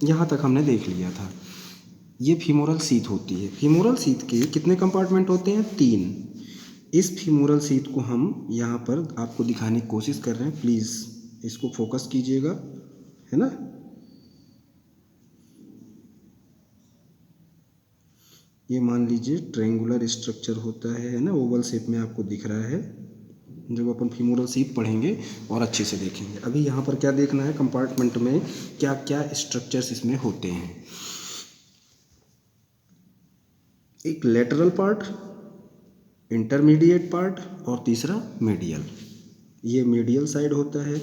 यहाँ तक हमने देख लिया था। ये फीमोरल शीथ होती है। फीमोरल शीथ के कितने कंपार्टमेंट होते हैं? 3। इस फीमोरल शीथ को हम यहाँ पर आपको दिखाने की कोशिश कर रहे हैं, प्लीज़ इसको फोकस कीजिएगा, है ना। ये मान लीजिए ट्रायंगुलर स्ट्रक्चर होता है ना, ओवल शेप में आपको दिख रहा है। जब अपन फीमोरल शीथ पढ़ेंगे और अच्छे से देखेंगे। अभी यहाँ पर क्या देखना है, कंपार्टमेंट में क्या क्या स्ट्रक्चर्स इसमें होते हैं। एक लेटरल पार्ट, इंटरमीडिएट पार्ट और तीसरा मीडियल। ये मीडियल साइड होता है,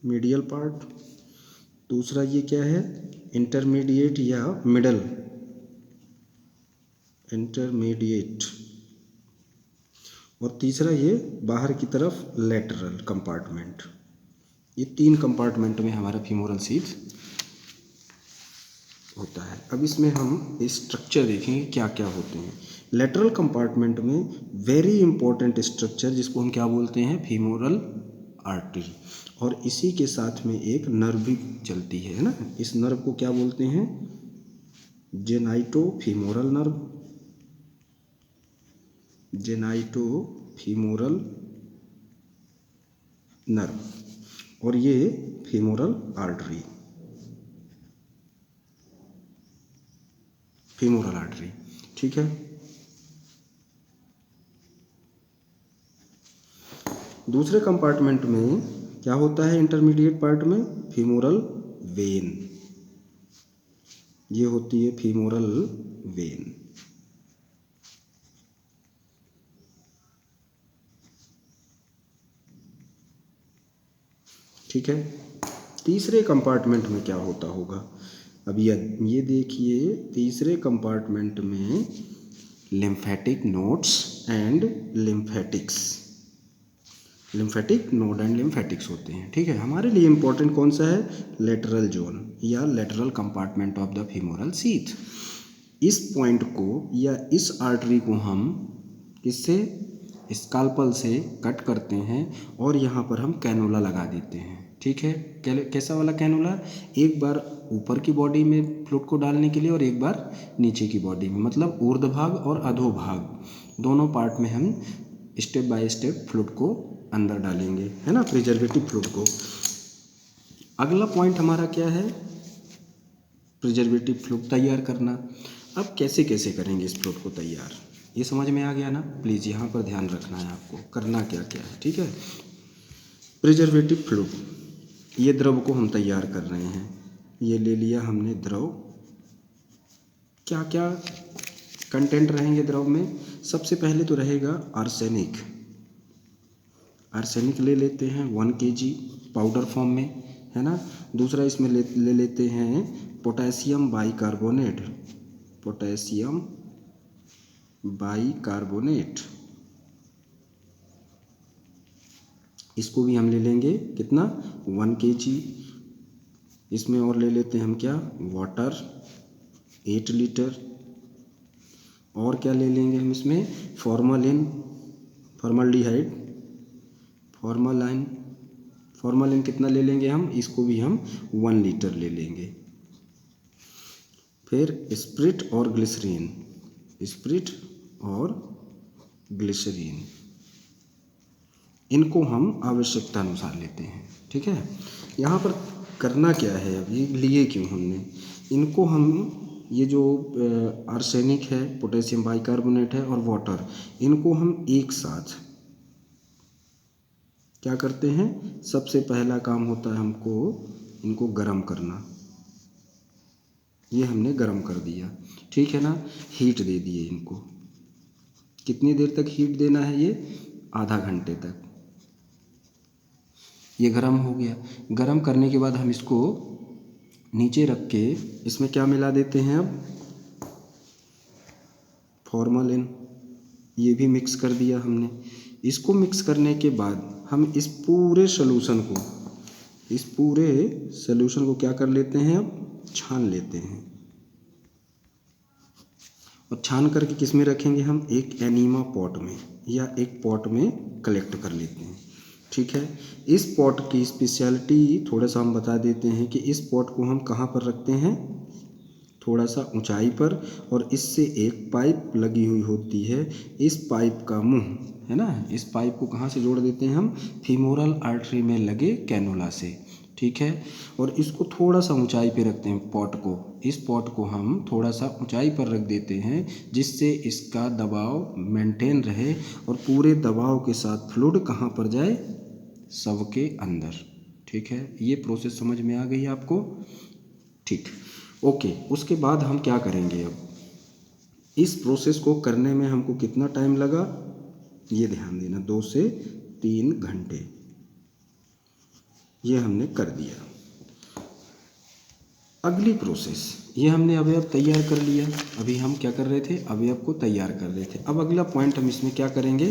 मीडियल पार्ट। दूसरा ये क्या है, इंटरमीडिएट या मिडल, इंटरमीडिएट। और तीसरा ये बाहर की तरफ लेटरल कंपार्टमेंट। ये 3 कंपार्टमेंट में हमारा फीमोरल शीथ होता है। अब इसमें हम स्ट्रक्चर देखेंगे क्या क्या होते हैं। लेटरल कंपार्टमेंट में वेरी इंपॉर्टेंट स्ट्रक्चर जिसको हम क्या बोलते हैं, फीमोरल आर्टरी। और इसी के साथ में एक नर्व भी चलती है ना। इस नर्व को क्या बोलते हैं, जेनाइटोफीमोरल नर्व, जेनाइटोफीमोरल नर्व। और ये फीमोरल आर्टरी, फीमोरल आर्टरी, ठीक है। दूसरे कंपार्टमेंट में क्या होता है, इंटरमीडिएट पार्ट में फीमोरल वेन। ये होती है फीमोरल वेन, ठीक है। तीसरे कंपार्टमेंट में क्या होता होगा, अब ये देखिए, तीसरे कंपार्टमेंट में lymphatic nodes and lymphatics, lymphatic node and lymphatics होते हैं, ठीक है। हमारे लिए इंपॉर्टेंट कौन सा है, लेटरल जोन या lateral compartment of the femoral sheath. इस पॉइंट को या इस आर्टरी को हम किससे, स्काल्पल से कट करते हैं और यहाँ पर हम कैनुला लगा देते हैं, ठीक है। कैसा वाला कैनुला, एक बार ऊपर की बॉडी में फ्लूइड को डालने के लिए और एक बार नीचे की बॉडी में, मतलब ऊर्ध्व भाग और अधोभाग दोनों पार्ट में हम स्टेप बाय स्टेप फ्लूइड को अंदर डालेंगे, है ना, प्रिजर्वेटिव फ्लूइड को। अगला पॉइंट हमारा क्या है, प्रिजर्वेटिव फ्लूइड तैयार करना। अब कैसे कैसे करेंगे इस फ्लूइड को तैयार, ये समझ में आ गया ना। प्लीज़ यहाँ पर ध्यान रखना है आपको, करना क्या क्या है, ठीक है। प्रिजर्वेटिव फ्लूइड, ये द्रव को हम तैयार कर रहे हैं। ये ले लिया हमने द्रव। क्या क्या कंटेंट रहेंगे द्रव में, सबसे पहले तो रहेगा आर्सेनिक। आर्सेनिक ले लेते हैं 1 kg पाउडर फॉर्म में, है ना। दूसरा इसमें ले लेते हैं पोटेशियम बाइकार्बोनेट, पोटेशियम बाइकार्बोनेट। इसको भी हम ले लेंगे कितना, 1 kg। इसमें और ले लेते हैं हम क्या, वाटर 8 लीटर। और क्या ले लेंगे हम इसमें, फॉर्मलिन, फॉर्मल्डिहाइड, फॉर्मलिन कितना ले लेंगे हम, इसको भी हम 1 लीटर ले लेंगे। फिर स्प्रिट और ग्लिसरीन, स्प्रिट और ग्लिसरीन, इनको हम आवश्यकता अनुसार लेते हैं, ठीक है। यहाँ पर करना क्या है, अब ये लिए क्यों हमने इनको, हम ये जो आर्सेनिक है, पोटेशियम बाइकार्बोनेट है और वाटर, इनको हम एक साथ क्या करते हैं, सबसे पहला काम होता है हमको इनको गर्म करना। ये हमने गर्म कर दिया, ठीक है ना, हीट दे दिए इनको। कितनी देर तक हीट देना है, ये आधा घंटे तक। ये गर्म हो गया। गर्म करने के बाद हम इसको नीचे रख के इसमें क्या मिला देते हैं, अब फॉर्मलिन, ये भी मिक्स कर दिया हमने। इसको मिक्स करने के बाद हम इस पूरे सॉल्यूशन को क्या कर लेते हैं, अब छान लेते हैं। और छान करके किस में रखेंगे हम, एक एनीमा पॉट में या एक पॉट में कलेक्ट कर लेते हैं। ठीक है। इस पॉट की स्पेशलिटी थोड़ा सा हम बता देते हैं कि इस पॉट को हम कहाँ पर रखते हैं, थोड़ा सा ऊंचाई पर, और इससे एक पाइप लगी हुई होती है। इस पाइप का मुंह है ना, इस पाइप को कहाँ से जोड़ देते हैं हम, फीमोरल आर्टरी में लगे कैनुला से, ठीक है। और इसको थोड़ा सा ऊंचाई पे रखते हैं पॉट को, इस पॉट को हम थोड़ा सा ऊंचाई पर रख देते हैं जिससे इसका दबाव मेंटेन रहे और पूरे दबाव के साथ फ्लूइड कहाँ पर जाए, सब के अंदर, ठीक है। ये प्रोसेस समझ में आ गई आपको, ठीक, ओके। उसके बाद हम क्या करेंगे, अब इस प्रोसेस को करने में हमको कितना टाइम लगा, ये ध्यान देना, 2 से 3 घंटे, ये हमने कर दिया। अगली प्रोसेस, ये हमने अवयव तैयार कर लिया, अभी हम क्या कर रहे थे, अवयव को तैयार कर रहे थे। अब अगला पॉइंट हम इसमें क्या करेंगे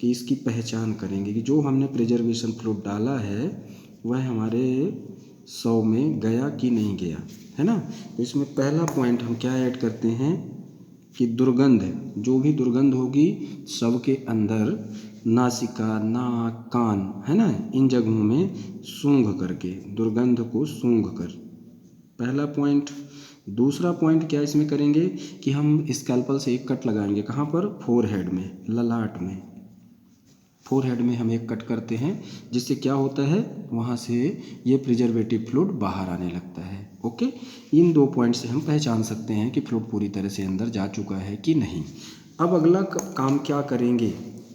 कि इसकी पहचान करेंगे कि जो हमने प्रिजर्वेशन फ्लूइड डाला है वह हमारे 100 में गया कि नहीं गया, है ना। तो इसमें पहला पॉइंट हम क्या ऐड करते हैं कि दुर्गंध, जो भी दुर्गंध होगी शव के अंदर, नासिका, नाक, कान, है ना, इन जगहों में सूंघ करके, दुर्गंध को सूंघ कर, पहला पॉइंट। दूसरा पॉइंट क्या इसमें करेंगे कि हम स्कैल्पल से एक कट लगाएंगे, कहाँ पर, फोरहेड में, ललाट में, फोरहेड में हम एक कट करते हैं जिससे क्या होता है, वहाँ से ये प्रिजर्वेटिव फ्लूइड बाहर आने लगता है, ओके। इन 2 पॉइंट से हम पहचान सकते हैं कि फ्लूइड पूरी तरह से अंदर जा चुका है कि नहीं। अब अगला काम क्या करेंगे,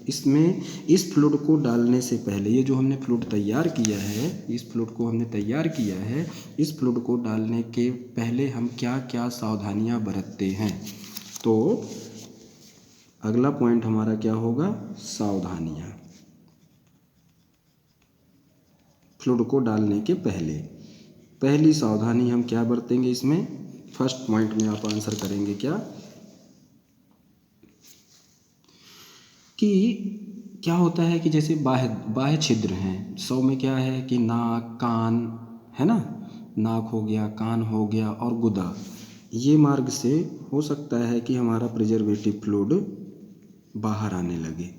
इसमें इस फ्लूइड को डालने से पहले, ये जो हमने फ्लूइड तैयार किया है, इस फ्लूइड को हमने तैयार किया है, इस फ्लूइड को डालने के पहले हम क्या क्या सावधानियां बरतते हैं। तो अगला पॉइंट हमारा क्या होगा, सावधानियां। फ्लूइड को डालने के पहले पहली सावधानी हम क्या बरतेंगे इसमें, फर्स्ट पॉइंट में आप आंसर करेंगे क्या कि क्या होता है कि जैसे बाह्य बाह्य छिद्र हैं, 100 में क्या है कि नाक, कान, है ना, नाक हो गया, कान हो गया और गुदा, ये मार्ग से हो सकता है कि हमारा प्रिजर्वेटिव फ्लूइड बाहर आने लगे।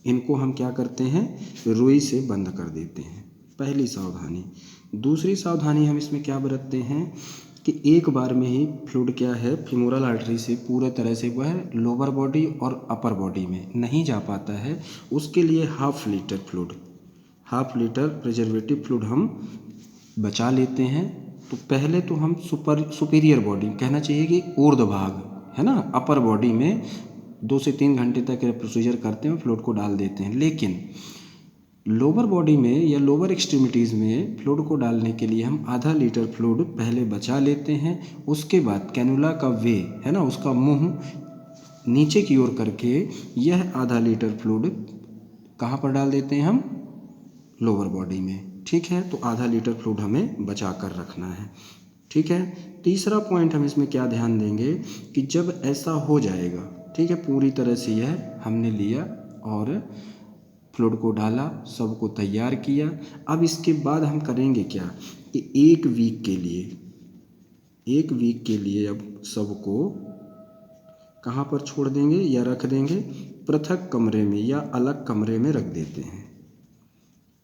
इनको हम क्या करते हैं, रुई से बंद कर देते हैं, पहली सावधानी। दूसरी सावधानी हम इसमें क्या बरतते हैं कि एक बार में ही फ्लूइड क्या है, फीमोरल आर्टरी से पूरे तरह से वह लोअर बॉडी और अपर बॉडी में नहीं जा पाता है, उसके लिए half litre fluid, half litre preservative fluid हम बचा लेते हैं। तो पहले तो हम सुपीरियर बॉडी, कहना चाहिए कि ऊर्ध्व भाग, है ना, अपर बॉडी में 2 से 3 घंटे तक ये प्रोसीजर करते हैं, फ्लूइड को डाल देते हैं। लेकिन लोअर बॉडी में या लोअर एक्सट्रीमिटीज़ में फ्लूइड को डालने के लिए हम आधा लीटर फ्लूइड पहले बचा लेते हैं। उसके बाद कैनुला का वे, है ना, उसका मुंह नीचे की ओर करके यह आधा लीटर फ्लूइड कहाँ पर डाल देते हैं हम, लोअर बॉडी में, ठीक है। तो आधा लीटर फ्लूइड हमें बचा कर रखना है, ठीक है। तीसरा पॉइंट हम इसमें क्या ध्यान देंगे कि जब ऐसा हो जाएगा, ठीक है, पूरी तरह से यह हमने लिया और फ्लूइड को डाला, सबको तैयार किया। अब इसके बाद हम करेंगे क्या कि एक वीक के लिए अब सबको कहाँ पर छोड़ देंगे या रख देंगे, पृथक कमरे में या अलग कमरे में रख देते हैं।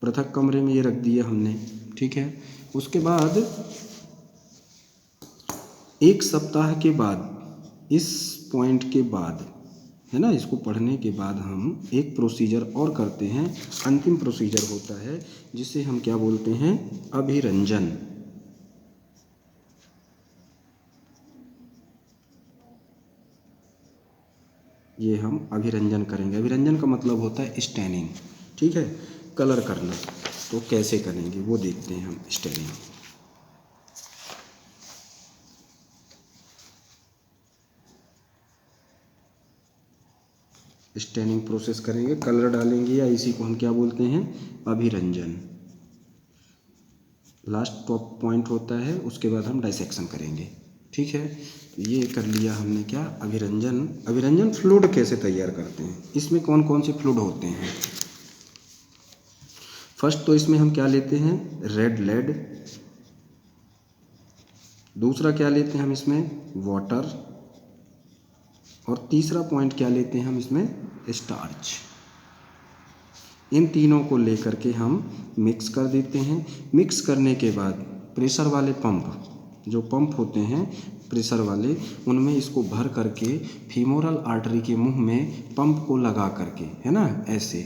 पृथक कमरे में ये रख दिया हमने, ठीक है। उसके बाद 1 सप्ताह के बाद, इस पॉइंट के बाद, है ना, इसको पढ़ने के बाद हम एक प्रोसीजर और करते हैं, अंतिम प्रोसीजर होता है जिसे हम क्या बोलते हैं, अभिरंजन। ये हम अभिरंजन करेंगे। अभिरंजन का मतलब होता है स्टैनिंग, ठीक है, कलर करना। तो कैसे करेंगे वो देखते हैं हम, स्टैनिंग। स्टैनिंग प्रोसेस करेंगे, कलर डालेंगे, या इसी को हम क्या बोलते हैं, अभिरंजन। लास्ट टॉप पॉइंट होता है, उसके बाद हम डाइसेक्शन करेंगे, ठीक है। तो ये कर लिया हमने क्या, अभिरंजन। अभिरंजन फ्लूइड कैसे तैयार करते हैं, इसमें कौन कौन से फ्लूइड होते हैं। फर्स्ट तो इसमें हम क्या लेते हैं, रेड लेड। दूसरा क्या लेते हैं हम इसमें, वाटर। और तीसरा पॉइंट क्या लेते हैं हम इसमें, स्टार्च। इन तीनों को लेकर के हम मिक्स कर देते हैं। मिक्स करने के बाद प्रेशर वाले पंप, जो पंप होते हैं प्रेशर वाले, उनमें इसको भर करके फीमोरल आर्टरी के मुंह में पंप को लगा करके, है ना, ऐसे,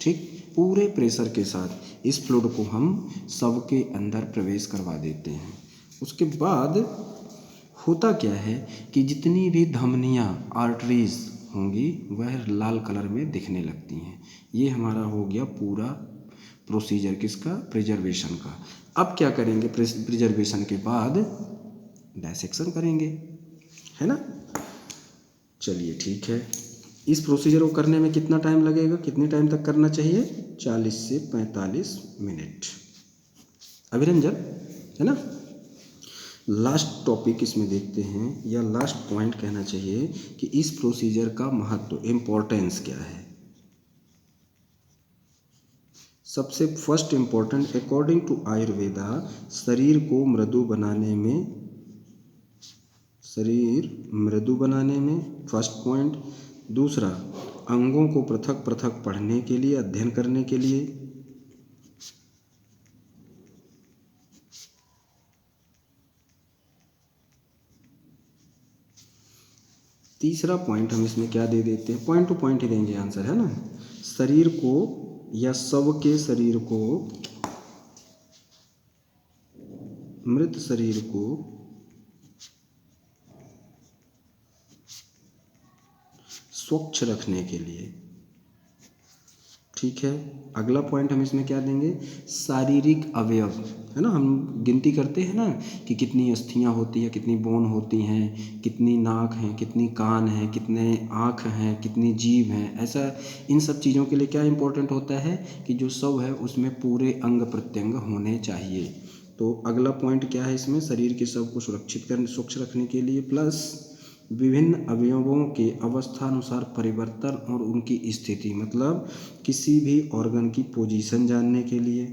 ठीक, पूरे प्रेशर के साथ इस फ्लूइड को हम सबके अंदर प्रवेश करवा देते हैं। उसके बाद होता क्या है कि जितनी भी धमनियाँ, आर्टरीज होंगी वह लाल कलर में दिखने लगती हैं। ये हमारा हो गया पूरा प्रोसीजर किसका, प्रिजर्वेशन का। अब क्या करेंगे, प्रिजर्वेशन के बाद डायसेक्शन करेंगे, है ना। चलिए ठीक है। इस प्रोसीजर को करने में कितना टाइम लगेगा, कितने टाइम तक करना चाहिए, 40 से 45 मिनट अभिरंजन, है ना। लास्ट टॉपिक इसमें देखते हैं, या लास्ट पॉइंट कहना चाहिए कि इस प्रोसीजर का महत्व, इम्पोर्टेंस क्या है। सबसे first important, according to Ayurveda, शरीर को मृदु बनाने में फर्स्ट पॉइंट। दूसरा, अंगों को पृथक पृथक पढ़ने के लिए, अध्ययन करने के लिए। तीसरा पॉइंट हम इसमें क्या दे देते हैं, पॉइंट टू पॉइंट ही देंगे आंसर, है ना। शरीर को या सबके शरीर को, मृत शरीर को स्वच्छ रखने के लिए, ठीक है। अगला पॉइंट हम इसमें क्या देंगे, शारीरिक अवयव, है ना। हम गिनती करते हैं ना कि कितनी अस्थियां होती है, कितनी बोन होती हैं, कितनी नाक हैं, कितनी कान हैं, कितने आँख हैं, कितनी जीभ हैं। ऐसा इन सब चीज़ों के लिए क्या इंपॉर्टेंट होता है कि जो शव है उसमें पूरे अंग प्रत्यंग होने चाहिए। तो अगला पॉइंट क्या है इसमें, शरीर के शव को स्वच्छ रखने के लिए, प्लस विभिन्न अवयवों के अवस्थानुसार परिवर्तन और उनकी स्थिति, मतलब किसी भी ऑर्गन की पोजीशन जानने के लिए।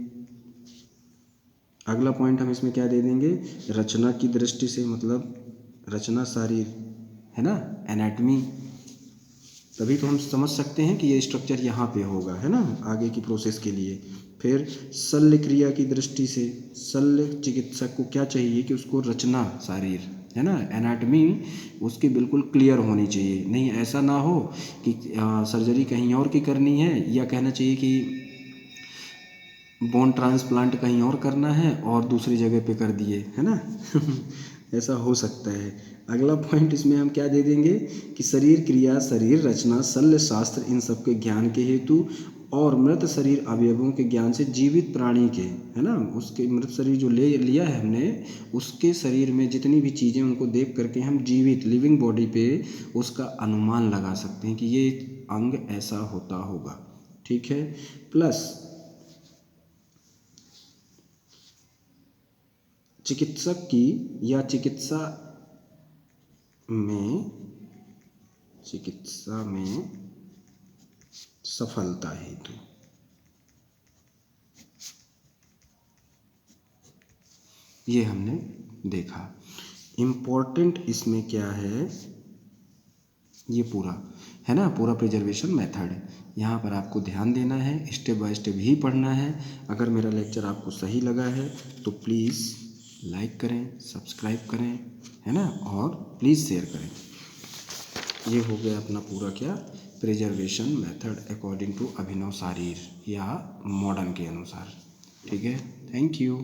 अगला पॉइंट हम इसमें क्या दे देंगे, रचना की दृष्टि से, मतलब रचना शारीर, है ना, एनाटमी, तभी तो हम समझ सकते हैं कि ये स्ट्रक्चर यहाँ पे होगा, है ना, आगे की प्रोसेस के लिए। फिर शल्य क्रिया की दृष्टि से, शल्य चिकित्सक को क्या चाहिए कि उसको रचना शारीर, है ना, एनाटमी उसकी बिल्कुल क्लियर होनी चाहिए। नहीं ऐसा ना हो कि सर्जरी कहीं और की करनी है, या कहना चाहिए कि बोन ट्रांसप्लांट कहीं और करना है और दूसरी जगह पे कर दिए, है ना। ऐसा हो सकता है। अगला पॉइंट इसमें हम क्या दे देंगे कि शरीर क्रिया, शरीर रचना, शल्य शास्त्र, इन सब के ज्ञान के हेतु और मृत शरीर अवयवों के ज्ञान से जीवित प्राणी के, है ना, उसके मृत शरीर जो लिया है हमने, उसके शरीर में जितनी भी चीज़ें, उनको देख करके हम जीवित लिविंग बॉडी पे उसका अनुमान लगा सकते हैं कि ये अंग ऐसा होता होगा, ठीक है। प्लस चिकित्सक की या चिकित्सा में सफलता हेतु ये हमने देखा। इम्पोर्टेंट इसमें क्या है, ये पूरा, है ना, पूरा प्रिजर्वेशन मेथड, यहाँ पर आपको ध्यान देना है, स्टेप बाय स्टेप ही पढ़ना है। अगर मेरा लेक्चर आपको सही लगा है तो प्लीज़ लाइक करें, सब्सक्राइब करें, है ना, और प्लीज़ शेयर करें। ये हो गया अपना पूरा क्या, प्रिजर्वेशन मेथड अकॉर्डिंग टू अभिनव शारीर या मॉडर्न के अनुसार, ठीक है। Thank you.